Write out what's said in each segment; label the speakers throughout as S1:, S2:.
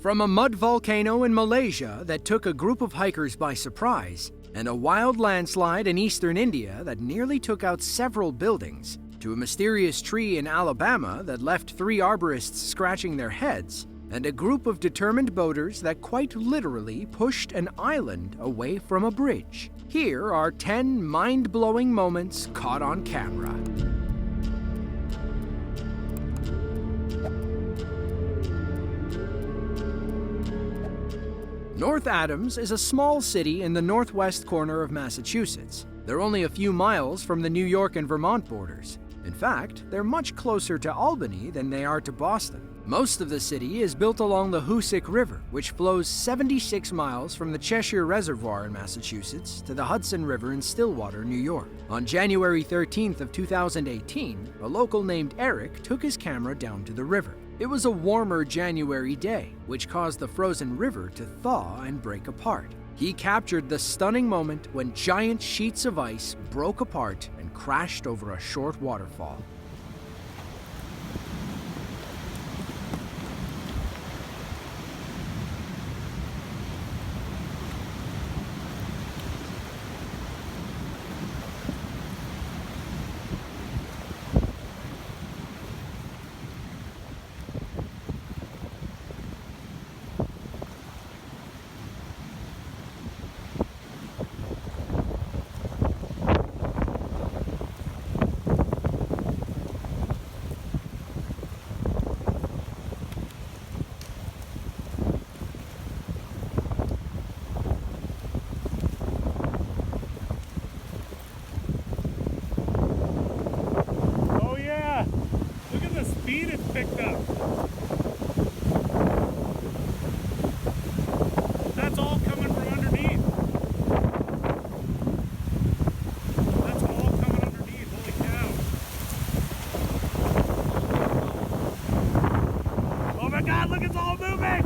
S1: From a mud volcano in Malaysia that took a group of hikers by surprise, and a wild landslide in eastern India that nearly took out several buildings, to a mysterious tree in Alabama that left 3 arborists scratching their heads, and a group of determined boaters that quite literally pushed an island away from a bridge. Here are 10 mind-blowing moments caught on camera. North Adams is a small city in the northwest corner of Massachusetts. They're only a few miles from the New York and Vermont borders. In fact, they're much closer to Albany than they are to Boston. Most of the city is built along the Hoosick River, which flows 76 miles from the Cheshire Reservoir in Massachusetts to the Hudson River in Stillwater, New York. On January 13th of 2018, a local named Eric took his camera down to the river. It was a warmer January day, which caused the frozen river to thaw and break apart. He captured the stunning moment when giant sheets of ice broke apart and crashed over a short waterfall.
S2: Picked up. That's all coming from underneath. That's all coming underneath. Holy cow. Oh my God, look, it's all moving.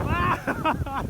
S2: Ah!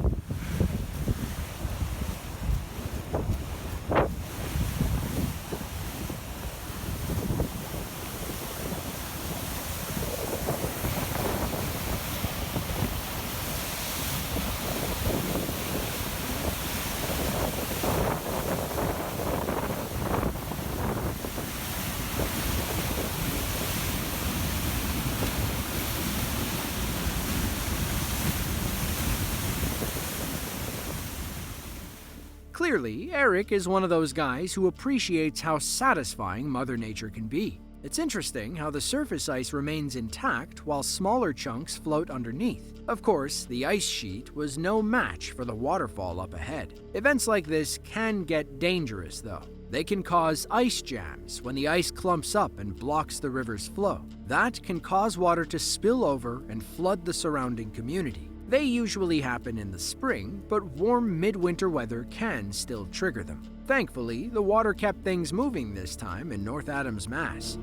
S1: Clearly, Eric is one of those guys who appreciates how satisfying Mother Nature can be. It's interesting how the surface ice remains intact while smaller chunks float underneath. Of course, the ice sheet was no match for the waterfall up ahead. Events like this can get dangerous, though. They can cause ice jams when the ice clumps up and blocks the river's flow. That can cause water to spill over and flood the surrounding community. They usually happen in the spring, but warm midwinter weather can still trigger them. Thankfully, the water kept things moving this time in North Adams, Mass.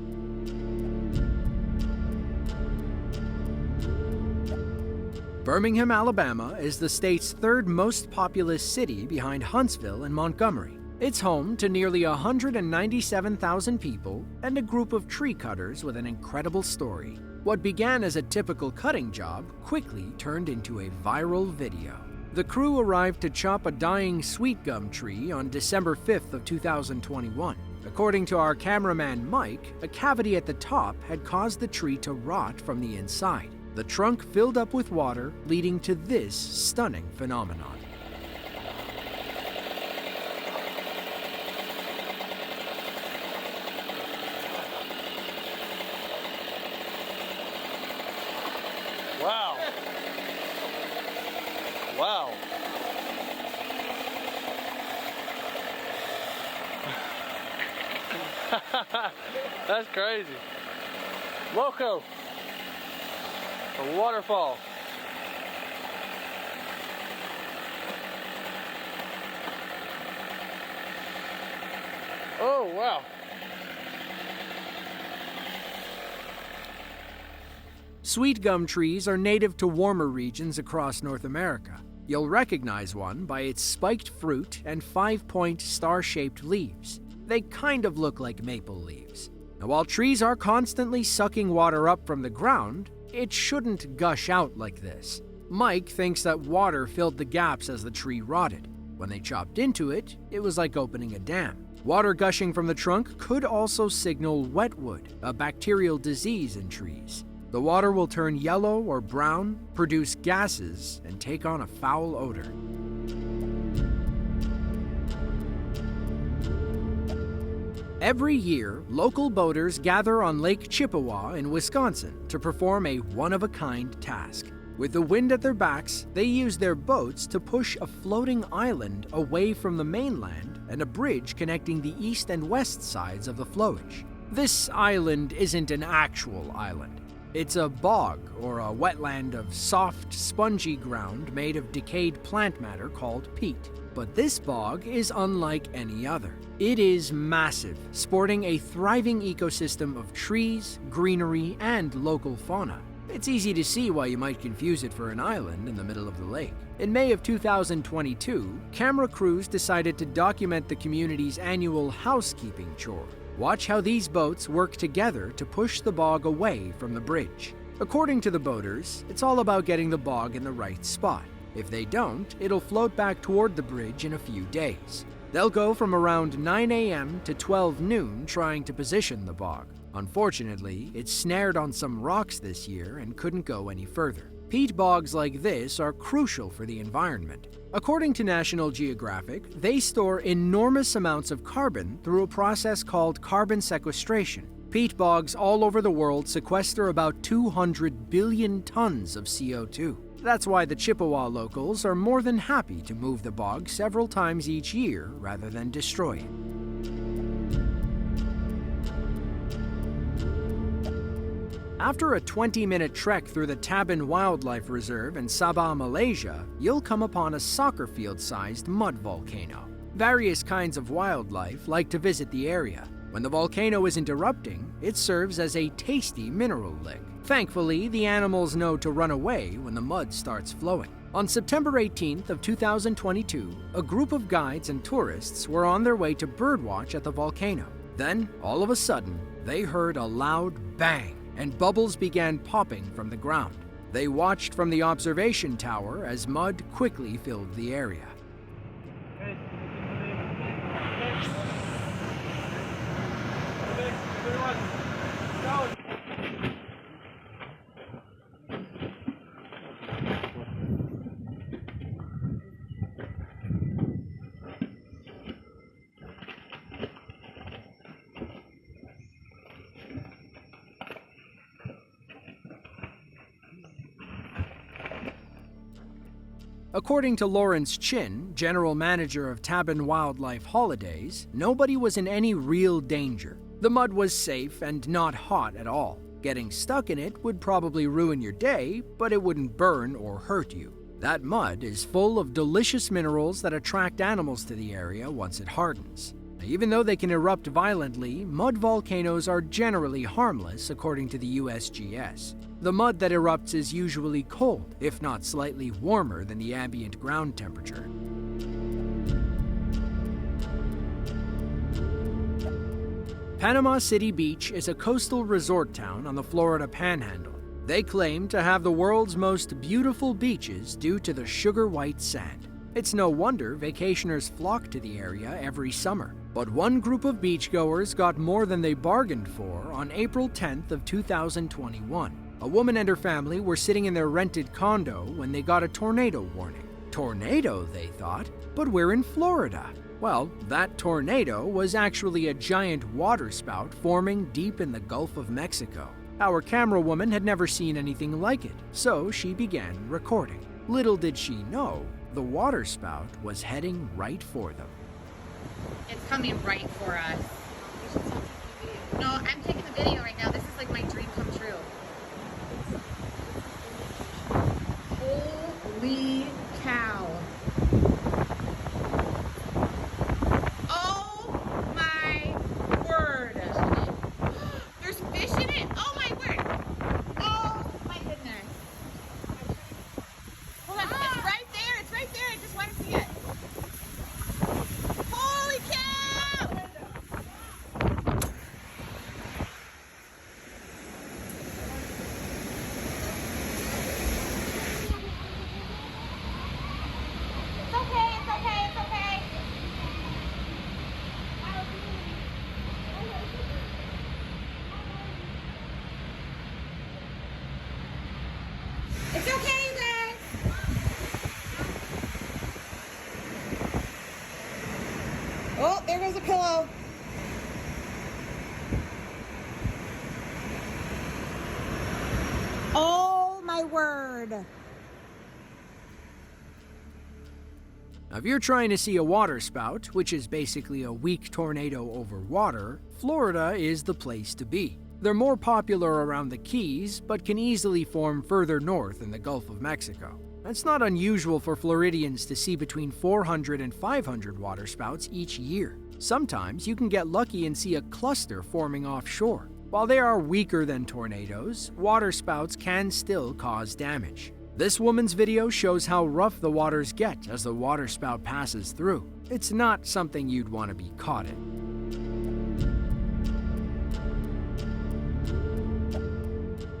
S1: Birmingham, Alabama is the state's 3rd most populous city behind Huntsville and Montgomery. It's home to nearly 197,000 people and a group of tree cutters with an incredible story. What began as a typical cutting job quickly turned into a viral video. The crew arrived to chop a dying sweet gum tree on December 5th of 2021. According to our cameraman Mike, a cavity at the top had caused the tree to rot from the inside. The trunk filled up with water, leading to this stunning phenomenon.
S2: Wow. Wow. That's crazy. Loco. A waterfall. Oh, wow.
S1: Sweet gum trees are native to warmer regions across North America. You'll recognize one by its spiked fruit and 5-point star-shaped leaves. They kind of look like maple leaves. Now, while trees are constantly sucking water up from the ground, it shouldn't gush out like this. Mike thinks that water filled the gaps as the tree rotted. When they chopped into it, it was like opening a dam. Water gushing from the trunk could also signal wetwood, a bacterial disease in trees. The water will turn yellow or brown, produce gases, and take on a foul odor. Every year, local boaters gather on Lake Chippewa in Wisconsin to perform a one-of-a-kind task. With the wind at their backs, they use their boats to push a floating island away from the mainland and a bridge connecting the east and west sides of the flowage. This island isn't an actual island. It's a bog, or a wetland of soft, spongy ground made of decayed plant matter called peat. But this bog is unlike any other. It is massive, sporting a thriving ecosystem of trees, greenery, and local fauna. It's easy to see why you might confuse it for an island in the middle of the lake. In May of 2022, camera crews decided to document the community's annual housekeeping chore. Watch how these boats work together to push the bog away from the bridge. According to the boaters, it's all about getting the bog in the right spot. If they don't, it'll float back toward the bridge in a few days. They'll go from around 9 a.m. to 12 noon trying to position the bog. Unfortunately, it snared on some rocks this year and couldn't go any further. Peat bogs like this are crucial for the environment. According to National Geographic, they store enormous amounts of carbon through a process called carbon sequestration. Peat bogs all over the world sequester about 200 billion tons of CO2. That's why the Chippewa locals are more than happy to move the bog several times each year rather than destroy it. After a 20-minute trek through the Taban Wildlife Reserve in Sabah, Malaysia, you'll come upon a soccer field-sized mud volcano. Various kinds of wildlife like to visit the area. When the volcano isn't erupting, it serves as a tasty mineral lick. Thankfully, the animals know to run away when the mud starts flowing. On September 18th of 2022, a group of guides and tourists were on their way to birdwatch at the volcano. Then, all of a sudden, they heard a loud bang, and bubbles began popping from the ground. They watched from the observation tower as mud quickly filled the area. According to Lawrence Chin, general manager of Taban Wildlife Holidays, nobody was in any real danger. The mud was safe and not hot at all. Getting stuck in it would probably ruin your day, but it wouldn't burn or hurt you. That mud is full of delicious minerals that attract animals to the area once it hardens. Even though they can erupt violently, mud volcanoes are generally harmless according to the USGS. The mud that erupts is usually cold, if not slightly warmer than the ambient ground temperature. Panama City Beach is a coastal resort town on the Florida Panhandle. They claim to have the world's most beautiful beaches due to the sugar-white sand. It's no wonder vacationers flock to the area every summer. But one group of beachgoers got more than they bargained for on April 10th of 2021. A woman and her family were sitting in their rented condo when they got a tornado warning. Tornado, they thought, but we're in Florida. Well, that tornado was actually a giant waterspout forming deep in the Gulf of Mexico. Our camera woman had never seen anything like it, so she began recording. Little did she know, the waterspout was heading right for them.
S3: It's coming right for us. No, I'm taking the video right now. This is like my dream come true. Holy cow. Oh my word. There's fish in it? Oh my word. Oh my goodness. Hold on, it's right there. It's right there. I just want to see it. Holy cow! There goes a pillow. Oh my word.
S1: Now, if you're trying to see a waterspout, which is basically a weak tornado over water, Florida is the place to be. They're more popular around the Keys, but can easily form further north in the Gulf of Mexico. It's not unusual for Floridians to see between 400 and 500 waterspouts each year. Sometimes you can get lucky and see a cluster forming offshore. While they are weaker than tornadoes, waterspouts can still cause damage. This woman's video shows how rough the waters get as the waterspout passes through. It's not something you'd want to be caught in.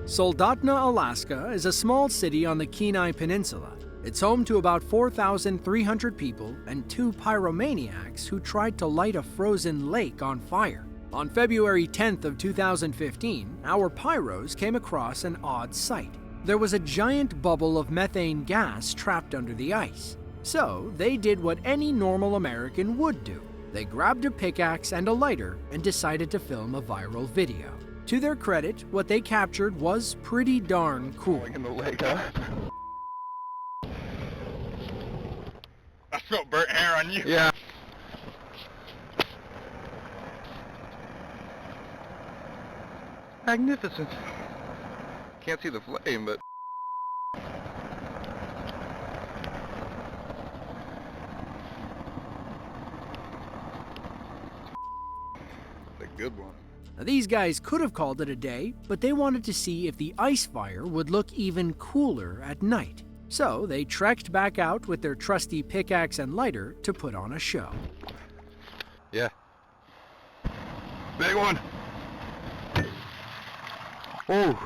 S1: Soldotna, Alaska is a small city on the Kenai Peninsula. It's home to about 4,300 people and 2 pyromaniacs who tried to light a frozen lake on fire. On February 10th of 2015, our pyros came across an odd sight. There was a giant bubble of methane gas trapped under the ice. So they did what any normal American would do. They grabbed a pickaxe and a lighter and decided to film a viral video. To their credit, what they captured was pretty darn cool.
S4: In the lake, huh? I smell burnt hair on you. Yeah. Magnificent. Can't see the flame, but... a good one.
S1: Now, these guys could have called it a day, but they wanted to see if the ice fire would look even cooler at night. So they trekked back out with their trusty pickaxe and lighter to put on a show.
S4: Yeah. Big one. Oh.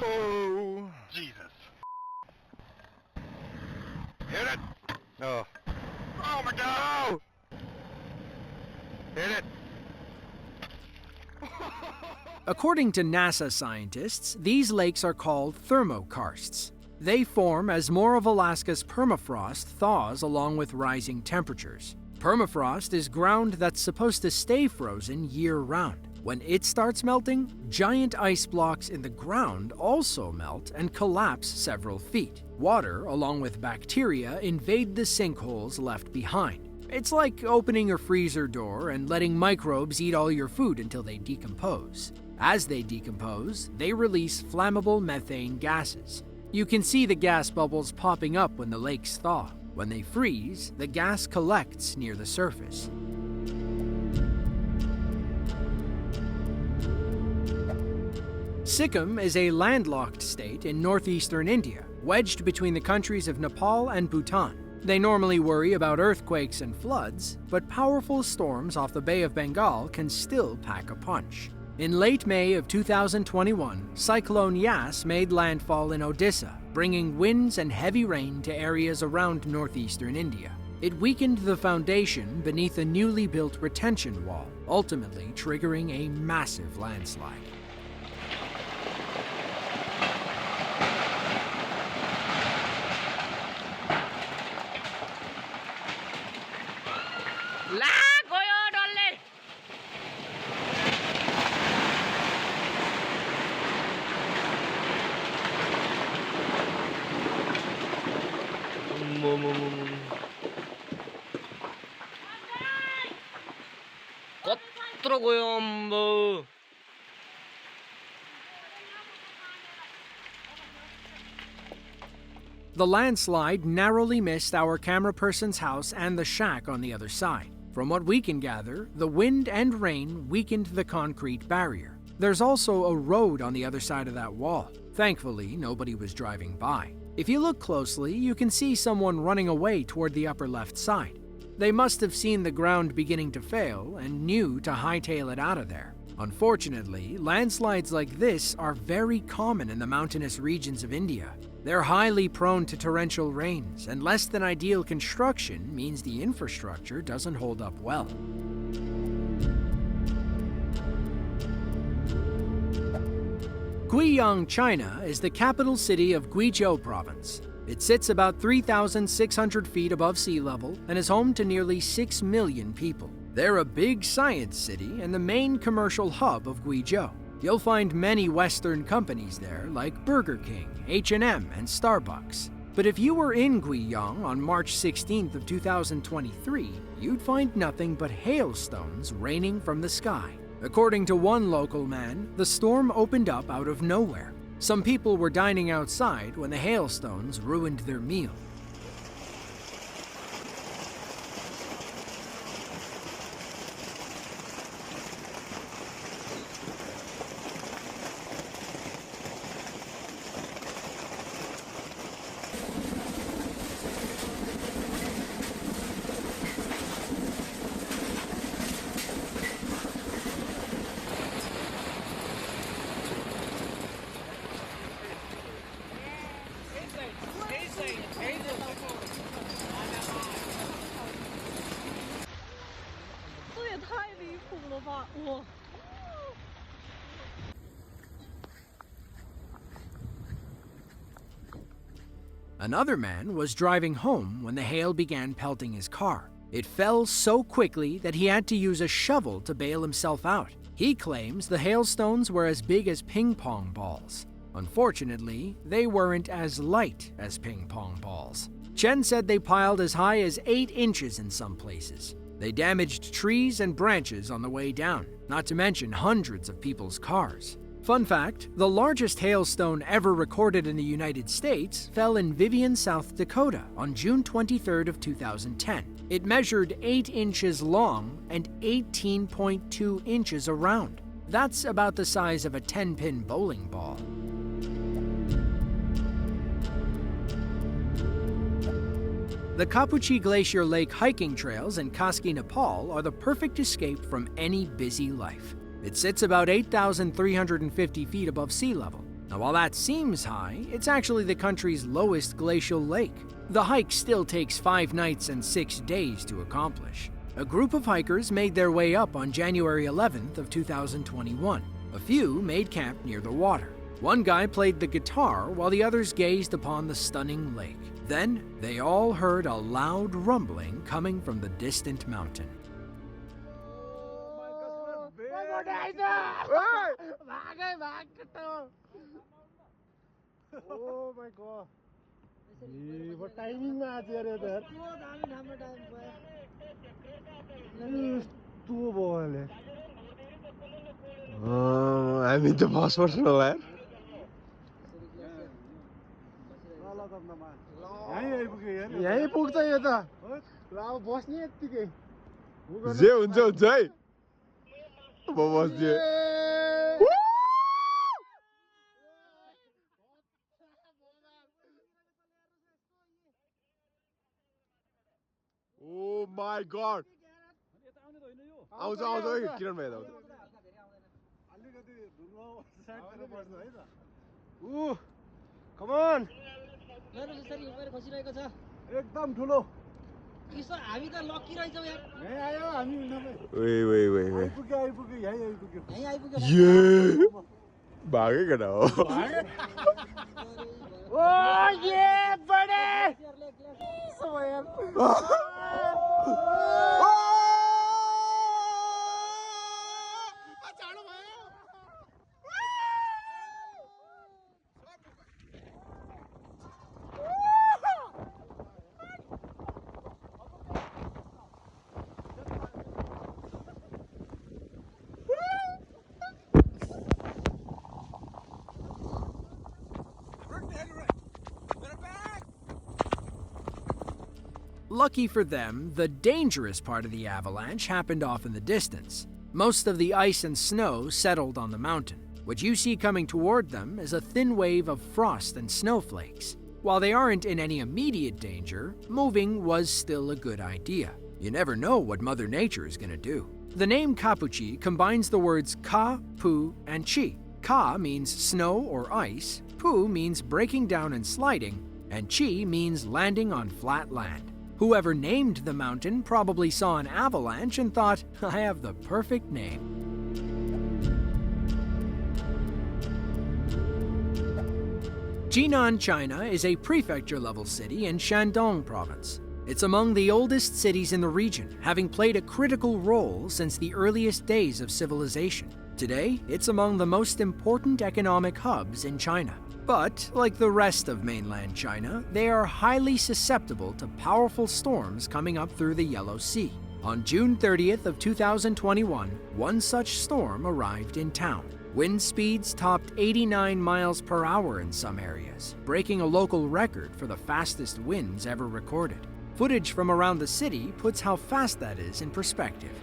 S4: Oh, Jesus. Hit it. Oh. Oh my God. Hit it.
S1: According to NASA scientists, these lakes are called thermokarsts. They form as more of Alaska's permafrost thaws along with rising temperatures. Permafrost is ground that's supposed to stay frozen year-round. When it starts melting, giant ice blocks in the ground also melt and collapse several feet. Water, along with bacteria, invade the sinkholes left behind. It's like opening a freezer door and letting microbes eat all your food until they decompose. As they decompose, they release flammable methane gases. You can see the gas bubbles popping up when the lakes thaw. When they freeze, the gas collects near the surface. Sikkim is a landlocked state in northeastern India, wedged between the countries of Nepal and Bhutan. They normally worry about earthquakes and floods, but powerful storms off the Bay of Bengal can still pack a punch. In late May of 2021, Cyclone Yas made landfall in Odisha, bringing winds and heavy rain to areas around northeastern India. It weakened the foundation beneath a newly built retention wall, ultimately triggering a massive landslide.
S5: 껐더라고요, 뭐.
S1: The landslide narrowly missed our camera person's house and the shack on the other side. From what we can gather, the wind and rain weakened the concrete barrier. There's also a road on the other side of that wall. Thankfully, nobody was driving by. If you look closely, you can see someone running away toward the upper left side. They must have seen the ground beginning to fail and knew to hightail it out of there. Unfortunately, landslides like this are very common in the mountainous regions of India. They're highly prone to torrential rains, and less than ideal construction means the infrastructure doesn't hold up well. Guiyang, China is the capital city of Guizhou province. It sits about 3,600 feet above sea level and is home to nearly 6 million people. They're a big science city and the main commercial hub of Guizhou. You'll find many Western companies there like Burger King, H&M, and Starbucks. But if you were in Guiyang on March 16th of 2023, you'd find nothing but hailstones raining from the sky. According to one local man, the storm opened up out of nowhere. Some people were dining outside when the hailstones ruined their meal. Another man was driving home when the hail began pelting his car. It fell so quickly that he had to use a shovel to bail himself out. He claims the hailstones were as big as ping pong balls. Unfortunately, they weren't as light as ping pong balls. Chen said they piled as high as 8 inches in some places. They damaged trees and branches on the way down, not to mention hundreds of people's cars. Fun fact, the largest hailstone ever recorded in the United States fell in Vivian, South Dakota on June 23rd of 2010. It measured 8 inches long and 18.2 inches around. That's about the size of a 10-pin bowling ball. The Kapuchi Glacier Lake hiking trails in Kaski, Nepal are the perfect escape from any busy life. It sits about 8,350 feet above sea level. Now, while that seems high, it's actually the country's lowest glacial lake. The hike still takes 5 nights and 6 days to accomplish. A group of hikers made their way up on January 11th of 2021. A few made camp near the water. One guy played the guitar while the others gazed upon the stunning lake. Then, they all heard a loud rumbling coming from the distant mountain.
S5: Oh my god. What timing ma आज यार इधर यस्तो भयो हामी त first person होला यार यही पुग्छ यो त ल अब बस्ने यतिकै जे हुन्छ हुन्छ है म बस्दिए Oh my god. आउँछ आउँछ है किरण भाइ आउँछ अलिकति ढुङ्गा साइडतिर पर्छ है त कम अन मेरो सरी उपर खसिरहेको छ एकदम ठुलो किसो हामी त लकी रहेछौ यार यही आयो हामी वे आइपुग्यो यही आइपुग्यो ये भागे केटा हो ओ ये बडे सो यार
S1: Lucky for them, the dangerous part of the avalanche happened off in the distance. Most of the ice and snow settled on the mountain. What you see coming toward them is a thin wave of frost and snowflakes. While they aren't in any immediate danger, moving was still a good idea. You never know what Mother Nature is going to do. The name Kapuchi combines the words ka, pu, and chi. Ka means snow or ice, Pu means breaking down and sliding, and Chi means landing on flat land. Whoever named the mountain probably saw an avalanche and thought, I have the perfect name. Jinan, China is a prefecture-level city in Shandong province. It's among the oldest cities in the region, having played a critical role since the earliest days of civilization. Today, it's among the most important economic hubs in China. But, like the rest of mainland China, they are highly susceptible to powerful storms coming up through the Yellow Sea. On June 30th of 2021, one such storm arrived in town. Wind speeds topped 89 miles per hour in some areas, breaking a local record for the fastest winds ever recorded. Footage from around the city puts how fast that is in perspective.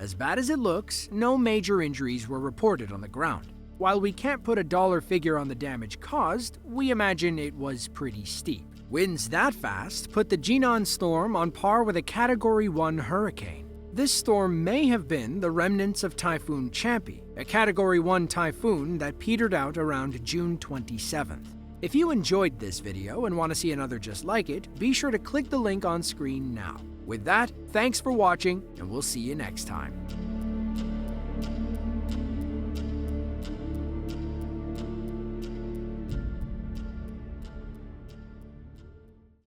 S1: As bad as it looks, no major injuries were reported on the ground. While we can't put a dollar figure on the damage caused, we imagine it was pretty steep. Winds that fast put the Jinan storm on par with a Category 1 hurricane. This storm may have been the remnants of Typhoon Champy, a Category 1 typhoon that petered out around June 27th. If you enjoyed this video and want to see another just like it, be sure to click the link on screen now. With that, thanks for watching, and we'll see you next time.